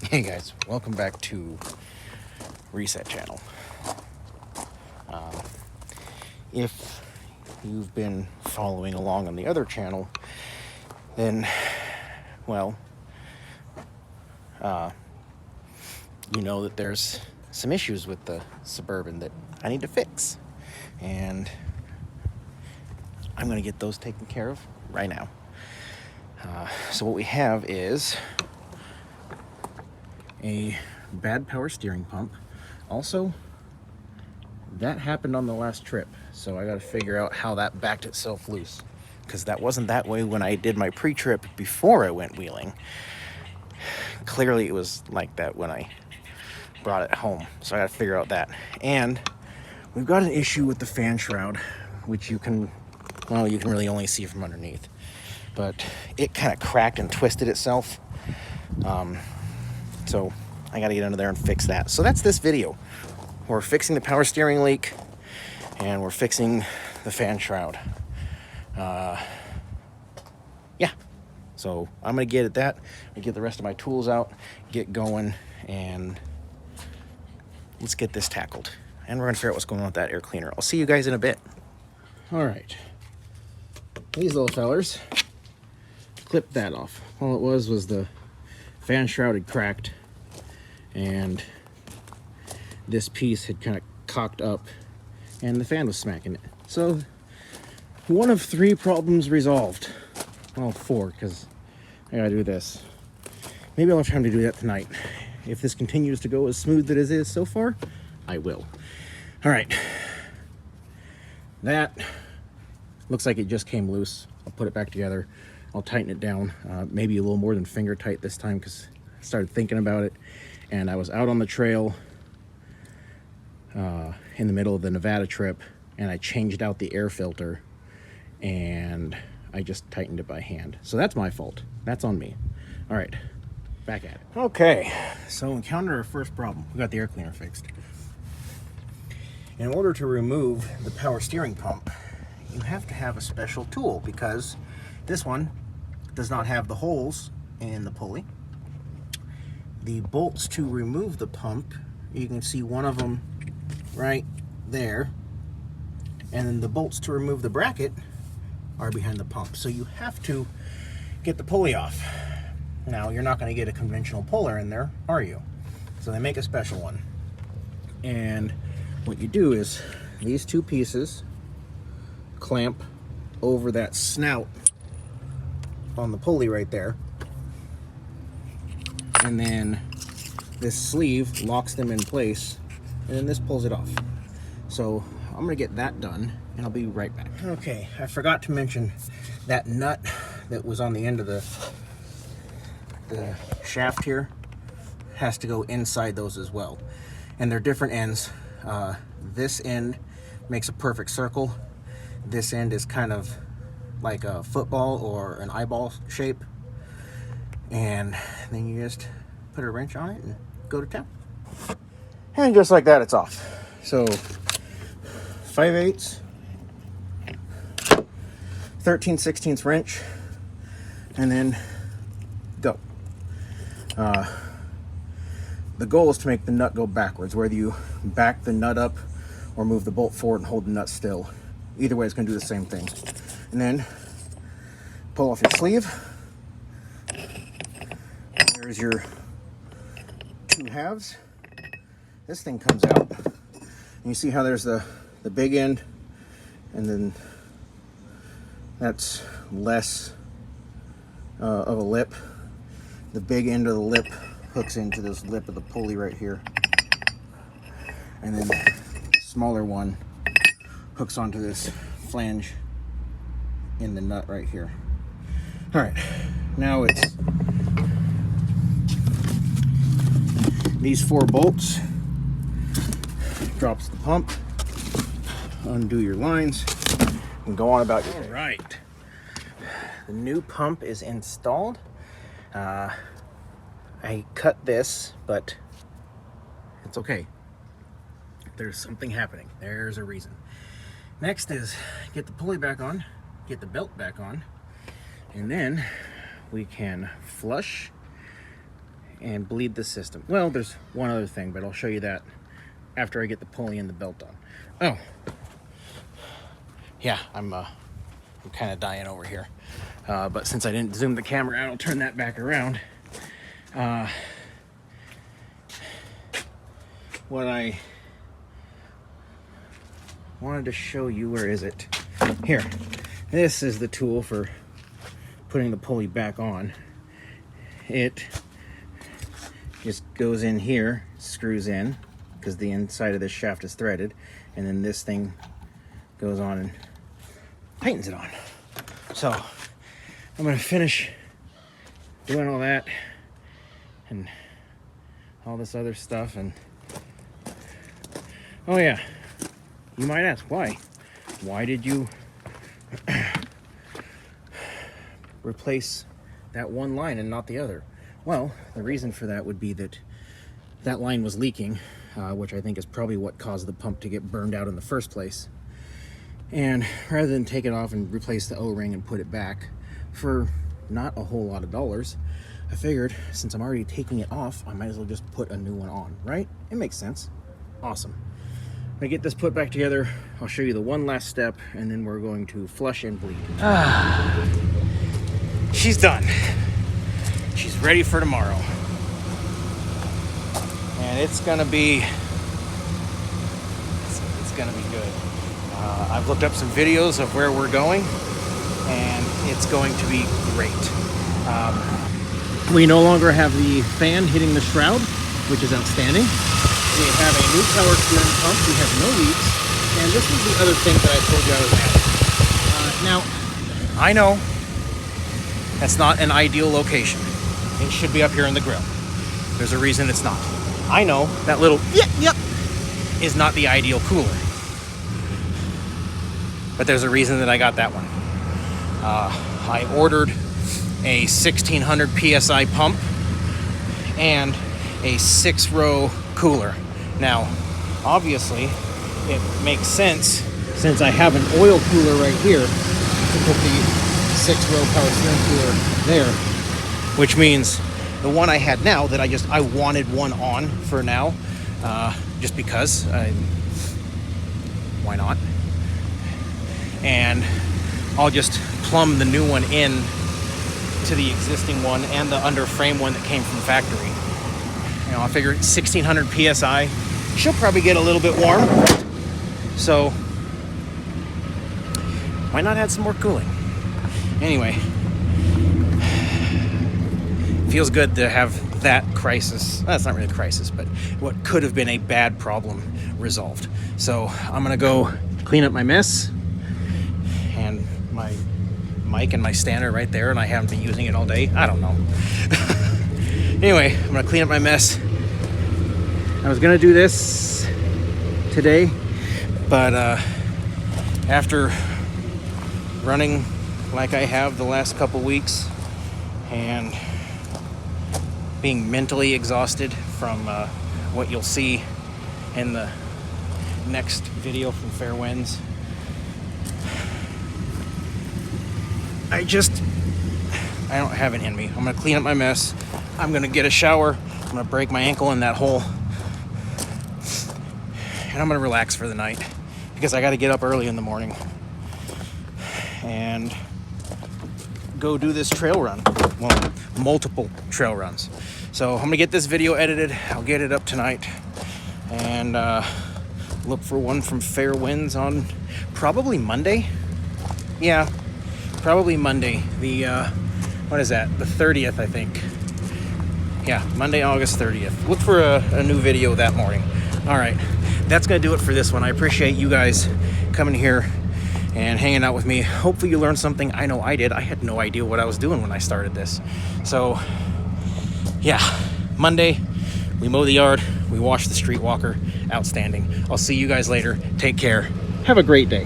Hey guys, welcome back to Reset Channel. If you've been following along on the other channel, then, well, you know that there's some issues with the Suburban that I need to fix. And I'm going to get those taken care of right now. So what we have is a bad power steering pump. Also, that happened on the last trip, so I got to figure out how that backed itself loose, because that wasn't that way when I did my pre-trip before I went wheeling. Clearly it was like that when I brought it home, so I got to figure out that. And we've got an issue with the fan shroud, which you can really only see from underneath, but it kind of cracked and twisted itself. So I got to get under there and fix that. So that's this video. We're fixing the power steering leak, and we're fixing the fan shroud. Yeah. So I'm going to get at that. I get the rest of my tools out, get going, and let's get this tackled. And we're going to figure out what's going on with that air cleaner. I'll see you guys in a bit. All right. These little fellers, clipped that off. All it was the fan shroud had cracked, and this piece had kind of cocked up, and the fan was smacking it. So one of 3 problems resolved. Well, 4, because I gotta do this. Maybe I'll have time to do that tonight. If this continues to go as smooth as it is so far, I will. All right. That looks like it just came loose. I'll put it back together. I'll tighten it down, maybe a little more than finger tight this time, because I started thinking about it, and I was out on the trail in the middle of the Nevada trip, and I changed out the air filter, and I just tightened it by hand. So that's my fault. That's on me. All right, back at it. Okay, so encounter our first problem. We got the air cleaner fixed. In order to remove the power steering pump, you have to have a special tool, because this one does not have the holes in the pulley. The bolts to remove the pump, you can see one of them right there, and then the bolts to remove the bracket are behind the pump. So you have to get the pulley off. Now, you're not going to get a conventional puller in there, are you? So they make a special one. And what you do is these 2 pieces clamp over that snout on the pulley right there, and then this sleeve locks them in place, and then this pulls it off. So I'm gonna get that done, and I'll be right back. Okay, I forgot to mention that nut that was on the end of the shaft here has to go inside those as well, and they're different ends. This end makes a perfect circle. This end is kind of like a football or an eyeball shape, and then you just put a wrench on it and go to town. And just like that, it's off. So 5/8, 13/16 wrench, and then go. The goal is to make the nut go backwards, whether you back the nut up or move the bolt forward and hold the nut still. Either way, it's going to do the same thing. And then pull off your sleeve. There's your 2 halves. This thing comes out, and you see how there's the big end, and then that's less of a lip. The big end of the lip hooks into this lip of the pulley right here, and then the smaller one hooks onto this flange in the nut right here. All right, now it's these 4 bolts. Drops the pump, undo your lines, and go on about your day. All right, the new pump is installed. I cut this, but it's okay. There's something happening. There's a reason. Next is get the pulley back on, get the belt back on, and then we can flush and bleed the system. Well, there's one other thing, but I'll show you that after I get the pulley and the belt done. Oh, yeah, I'm kind of dying over here. But since I didn't zoom the camera out, I'll turn that back around. What I wanted to show you, where is it? Here. This is the tool for putting the pulley back on. It just goes in here, screws in, because the inside of this shaft is threaded, and then this thing goes on and tightens it on. So I'm gonna finish doing all that and all this other stuff. And oh yeah, you might ask, why did you replace that one line and not the other? Well, the reason for that would be that that line was leaking, which I think is probably what caused the pump to get burned out in the first place. And rather than take it off and replace the O-ring and put it back for not a whole lot of dollars, I figured since I'm already taking it off, I might as well just put a new one on, right? It makes sense. Awesome. When I get this put back together, I'll show you the one last step, and then we're going to flush and bleed. She's done. She's ready for tomorrow. And it's gonna be good. I've looked up some videos of where we're going, and it's going to be great. We no longer have the fan hitting the shroud, which is outstanding. We have a new power steering pump. We have no leaks. And this is the other thing that I told you I was adding. Now, I know that's not an ideal location. It should be up here in the grill. There's a reason it's not. I know that little yep is not the ideal cooler. But there's a reason that I got that one. I ordered a 1600 PSI pump and a 6-row cooler. Now, obviously, it makes sense since I have an oil cooler right here to put the 6-row power steering cooler there, which means the one I had now that I wanted one on for now, just because why not? And I'll just plumb the new one in to the existing one and the under frame one that came from factory. You know, I figure 1600 PSI, she'll probably get a little bit warm. So, why not add some more cooling? Anyway, feels good to have that crisis. That's not really a crisis, but what could have been a bad problem resolved. So, I'm gonna go clean up my mess. And my mic and my stand are right there, and I haven't been using it all day. I don't know. Anyway, I'm gonna clean up my mess. I was gonna do this today, but after running like I have the last couple weeks and being mentally exhausted from what you'll see in the next video from Fair Winds, I don't have it in me. I'm gonna clean up my mess. I'm gonna get a shower. I'm gonna break my ankle in that hole. And I'm gonna relax for the night because I gotta get up early in the morning and go do this trail run. Well, multiple trail runs. So I'm gonna get this video edited. I'll get it up tonight and look for one from Fair Winds on probably Monday. Yeah. Probably Monday, the, what is that? The 30th, I think. Yeah, Monday, August 30th. Look for a new video that morning. All right, that's going to do it for this one. I appreciate you guys coming here and hanging out with me. Hopefully you learned something. I know I did. I had no idea what I was doing when I started this. So, yeah, Monday, we mow the yard, we wash the street walker. Outstanding. I'll see you guys later. Take care. Have a great day.